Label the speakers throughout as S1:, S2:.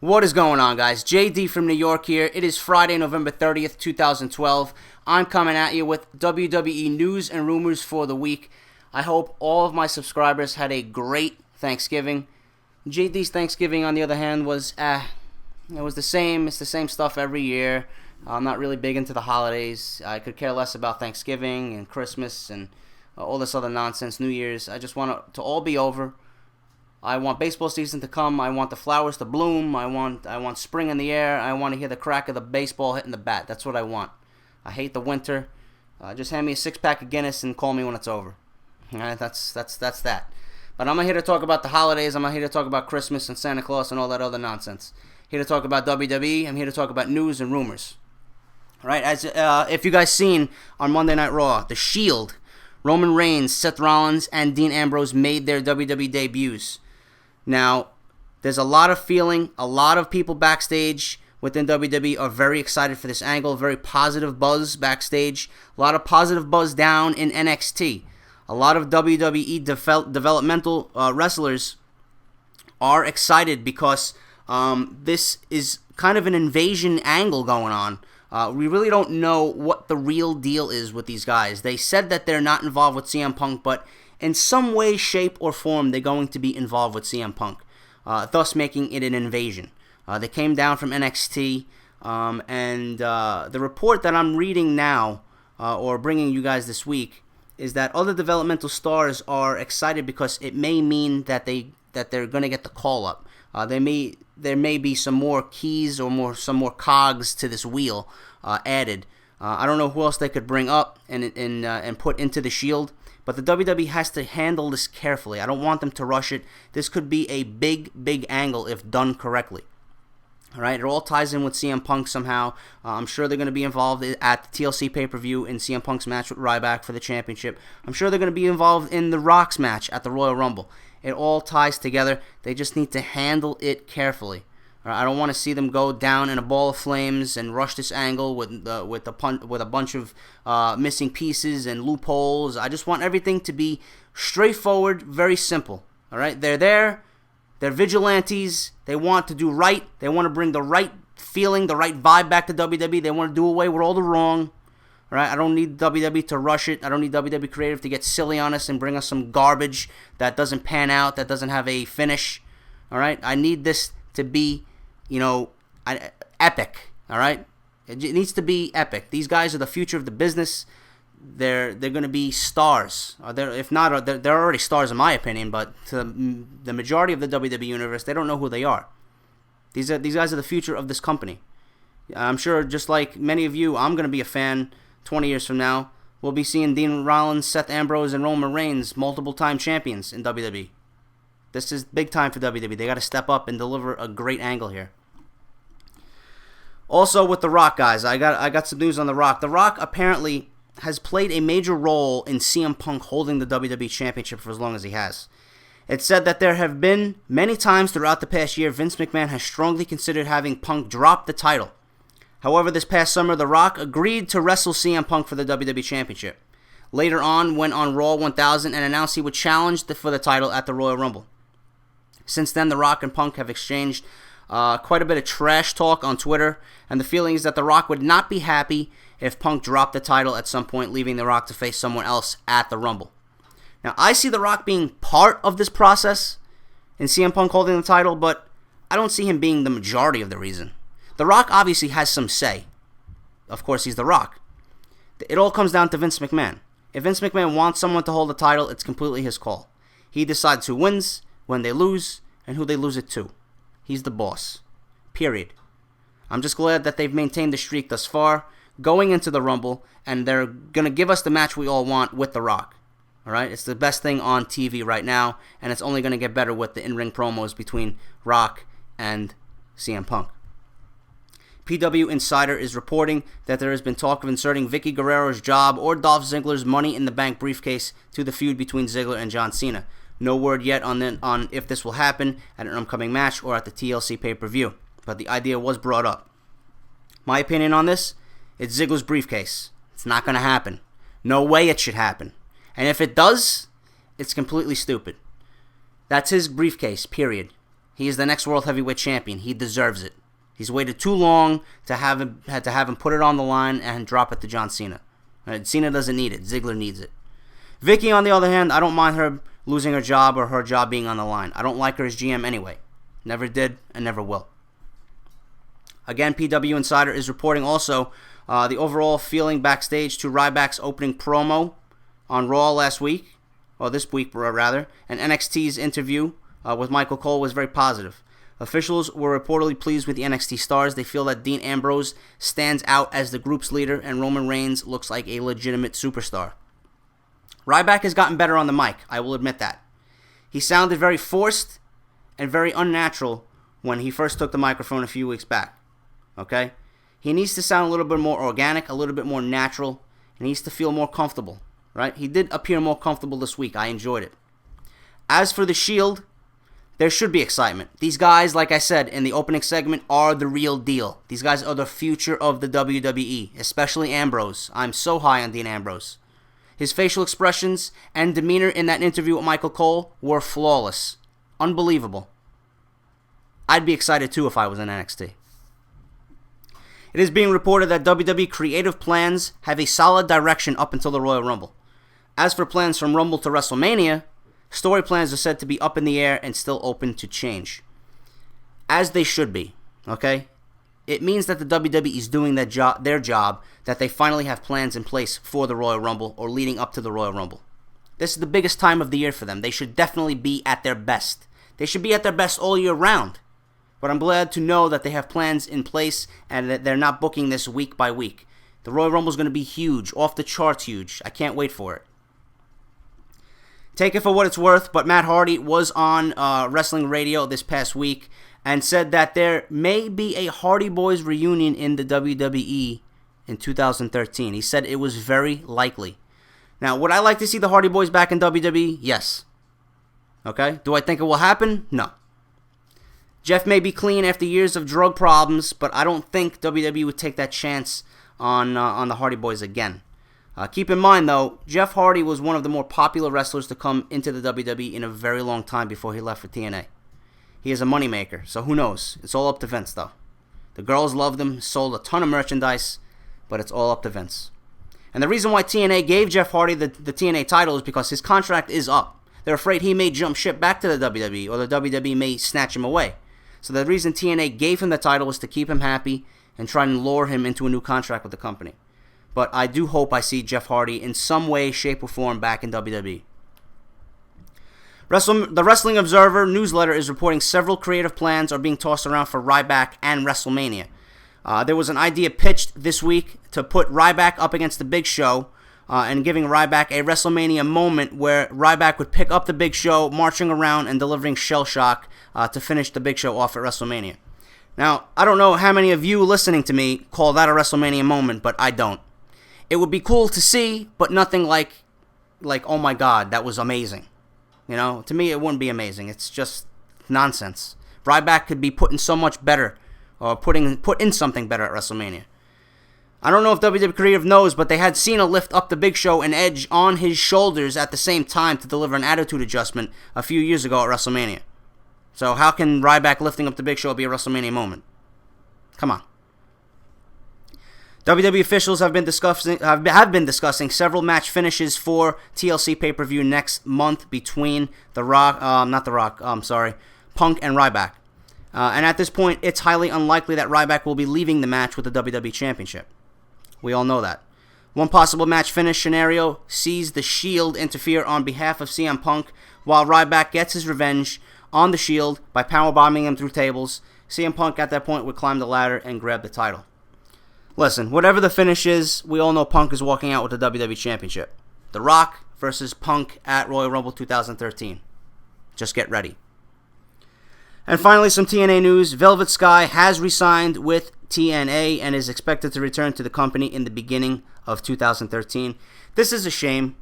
S1: What is going on, guys? JD from New York here. It is Friday, November 30th, 2012. I'm coming at you with WWE news and rumors for the week. I hope all of my subscribers had a great Thanksgiving. JD's Thanksgiving, on the other hand, was it was the same. It's the same stuff every year. I'm not really big into the holidays. I could care less about Thanksgiving and Christmas and all this other nonsense, New Year's. I just want it to all be over. I want baseball season to come. I want the flowers to bloom. I want spring in the air. I want to hear the crack of the baseball hitting the bat. That's what I want. I hate the winter. Just hand me a six-pack of Guinness and call me when it's over. All right, that's that. But I'm not here to talk about the holidays. I'm not here to talk about Christmas and Santa Claus and all that other nonsense. Here to talk about WWE. I'm here to talk about news and rumors. All right, as if you guys seen on Monday Night Raw, The Shield, Roman Reigns, Seth Rollins, and Dean Ambrose made their WWE debuts. Now, there's a lot of feeling. A lot of people backstage within WWE are very excited for this angle. Very positive buzz backstage. A lot of positive buzz down in NXT. A lot of WWE developmental wrestlers are excited because this is kind of an invasion angle going on. We really don't know what the real deal is with these guys. They said that they're not involved with CM Punk, but in some way, shape, or form, they're going to be involved with CM Punk, thus making it an invasion. They came down from NXT, and the report that I'm reading now, or bringing you guys this week, is that other developmental stars are excited because it may mean that they're going to get the call up. There may be some more keys or some more cogs to this wheel added. I don't know who else they could bring up and put into the Shield. But the WWE has to handle this carefully. I don't want them to rush it. This could be a big angle if done correctly. All right, it all ties in with CM Punk somehow. I'm sure they're going to be involved at the TLC pay-per-view in CM Punk's match with Ryback for the championship. I'm sure they're going to be involved in The Rock's match at the Royal Rumble. It all ties together. They just need to handle it carefully. I don't want to see them go down in a ball of flames and rush this angle with a bunch of missing pieces and loopholes. I just want everything to be straightforward, very simple. All right, they're there. They're vigilantes. They want to do right. They want to bring the right feeling, the right vibe back to WWE. They want to do away with all the wrong. All right, I don't need WWE to rush it. I don't need WWE Creative to get silly on us and bring us some garbage that doesn't pan out, that doesn't have a finish. All right, I need this to be, epic, all right? It needs to be epic. These guys are the future of the business. They're going to be stars. If not, they're already stars in my opinion, but to the majority of the WWE universe, they don't know who they are. These guys are the future of this company. I'm sure, just like many of you, I'm going to be a fan 20 years from now. We'll be seeing Dean Rollins, Seth Ambrose, and Roman Reigns, multiple-time champions in WWE. This is big time for WWE. They got to step up and deliver a great angle here. Also with The Rock, guys, I got some news on The Rock. The Rock apparently has played a major role in CM Punk holding the WWE Championship for as long as he has. It's said that there have been many times throughout the past year Vince McMahon has strongly considered having Punk drop the title. However, this past summer, The Rock agreed to wrestle CM Punk for the WWE Championship. Later on, went on Raw 1000 and announced he would challenge for the title at the Royal Rumble. Since then, The Rock and Punk have exchanged quite a bit of trash talk on Twitter, and the feeling is that The Rock would not be happy if Punk dropped the title at some point, leaving The Rock to face someone else at the Rumble. Now, I see The Rock being part of this process in CM Punk holding the title, but I don't see him being the majority of the reason. The Rock obviously has some say. Of course, he's The Rock. It all comes down to Vince McMahon. If Vince McMahon wants someone to hold the title, it's completely his call. He decides who wins, when they lose, and who they lose it to. He's the boss. Period. I'm just glad that they've maintained the streak thus far, going into the Rumble, and they're going to give us the match we all want with The Rock. All right? It's the best thing on TV right now, and it's only going to get better with the in-ring promos between Rock and CM Punk. PW Insider is reporting that there has been talk of inserting Vicky Guerrero's job or Dolph Ziggler's Money in the Bank briefcase to the feud between Ziggler and John Cena. No word yet on if this will happen at an upcoming match or at the TLC pay-per-view, but the idea was brought up. My opinion on this, it's Ziggler's briefcase. It's not going to happen. No way it should happen. And if it does, it's completely stupid. That's his briefcase, period. He is the next World Heavyweight Champion. He deserves it. He's waited too long to have him put it on the line and drop it to John Cena. Cena doesn't need it. Ziggler needs it. Vicky, on the other hand, I don't mind her losing her job or her job being on the line. I don't like her as GM anyway. Never did and never will. Again, PW Insider is reporting also the overall feeling backstage to Ryback's opening promo on Raw last week, or this week rather, and NXT's interview with Michael Cole was very positive. Officials were reportedly pleased with the NXT stars. They feel that Dean Ambrose stands out as the group's leader and Roman Reigns looks like a legitimate superstar. Ryback has gotten better on the mic, I will admit that. He sounded very forced and very unnatural when he first took the microphone a few weeks back. Okay? He needs to sound a little bit more organic, a little bit more natural, and he needs to feel more comfortable. Right? He did appear more comfortable this week. I enjoyed it. As for the Shield, there should be excitement. These guys, like I said in the opening segment, are the real deal. These guys are the future of the WWE, especially Ambrose. I'm so high on Dean Ambrose. His facial expressions and demeanor in that interview with Michael Cole were flawless. Unbelievable. I'd be excited too if I was in NXT. It is being reported that WWE creative plans have a solid direction up until the Royal Rumble. As for plans from Rumble to WrestleMania, story plans are said to be up in the air and still open to change. As they should be, okay? It means that the WWE is doing their job, that they finally have plans in place for the Royal Rumble or leading up to the Royal Rumble. This is the biggest time of the year for them. They should definitely be at their best. They should be at their best all year round. But I'm glad to know that they have plans in place and that they're not booking this week by week. The Royal Rumble is going to be huge, off the charts huge. I can't wait for it. Take it for what it's worth, but Matt Hardy was on Wrestling Radio this past week and said that there may be a Hardy Boyz reunion in the WWE in 2013. He said it was very likely. Now, would I like to see the Hardy Boyz back in WWE? Yes. Okay? Do I think it will happen? No. Jeff may be clean after years of drug problems, but I don't think WWE would take that chance on the Hardy Boyz again. Keep in mind, though, Jeff Hardy was one of the more popular wrestlers to come into the WWE in a very long time before he left for TNA. He is a moneymaker, so who knows? It's all up to Vince, though. The girls loved him, sold a ton of merchandise, but it's all up to Vince. And the reason why TNA gave Jeff Hardy the TNA title is because his contract is up. They're afraid he may jump ship back to the WWE, or the WWE may snatch him away. So the reason TNA gave him the title was to keep him happy and try and lure him into a new contract with the company. But I do hope I see Jeff Hardy in some way, shape, or form back in WWE. The Wrestling Observer newsletter is reporting several creative plans are being tossed around for Ryback and Wrestlemania. There was an idea pitched this week to put Ryback up against the Big Show and giving Ryback a WrestleMania moment where Ryback would pick up the Big Show, marching around and delivering shell shock to finish the Big Show off at WrestleMania. Now, I don't know how many of you listening to me call that a WrestleMania moment, but I don't. It would be cool to see, but nothing like oh my god, that was amazing. You know, to me it wouldn't be amazing. It's just nonsense. Ryback could be put in so much better, or put in something better at WrestleMania. I don't know if WWE Creative knows, but they had Cena lift up the Big Show and Edge on his shoulders at the same time to deliver an attitude adjustment a few years ago at WrestleMania. So how can Ryback lifting up the Big Show be a WrestleMania moment? Come on. WWE officials have been discussing several match finishes for TLC pay-per-view next month between Punk and Ryback. And at this point, it's highly unlikely that Ryback will be leaving the match with the WWE Championship. We all know that. One possible match finish scenario sees the Shield interfere on behalf of CM Punk, while Ryback gets his revenge on the Shield by powerbombing him through tables. CM Punk at that point would climb the ladder and grab the title. Listen, whatever the finish is, we all know Punk is walking out with the WWE Championship. The Rock versus Punk at Royal Rumble 2013. Just get ready. And finally, some TNA news. Velvet Sky has re-signed with TNA and is expected to return to the company in the beginning of 2013. This is a shame.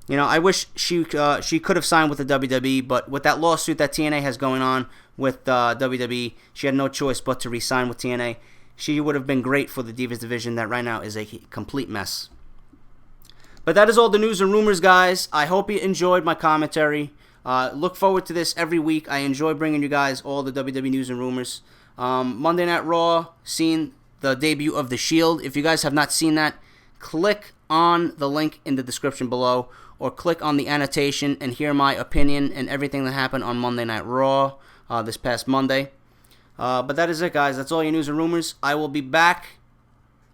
S1: You know, I wish she could have signed with the WWE, but with that lawsuit that TNA has going on with WWE, she had no choice but to re-sign with TNA. She would have been great for the Divas division that right now is a complete mess. But that is all the news and rumors, guys. I hope you enjoyed my commentary. Look forward to this every week. I enjoy bringing you guys all the WWE news and rumors. Monday Night Raw, seen the debut of The Shield. If you guys have not seen that, click on the link in the description below, or click on the annotation and hear my opinion and everything that happened on Monday Night Raw this past Monday. But that is it, guys. That's all your news and rumors. I will be back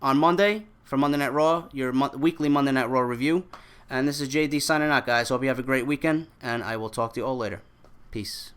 S1: on Monday for Monday Night Raw, your weekly Monday Night Raw review. And this is JD signing out, guys. Hope you have a great weekend, and I will talk to you all later. Peace.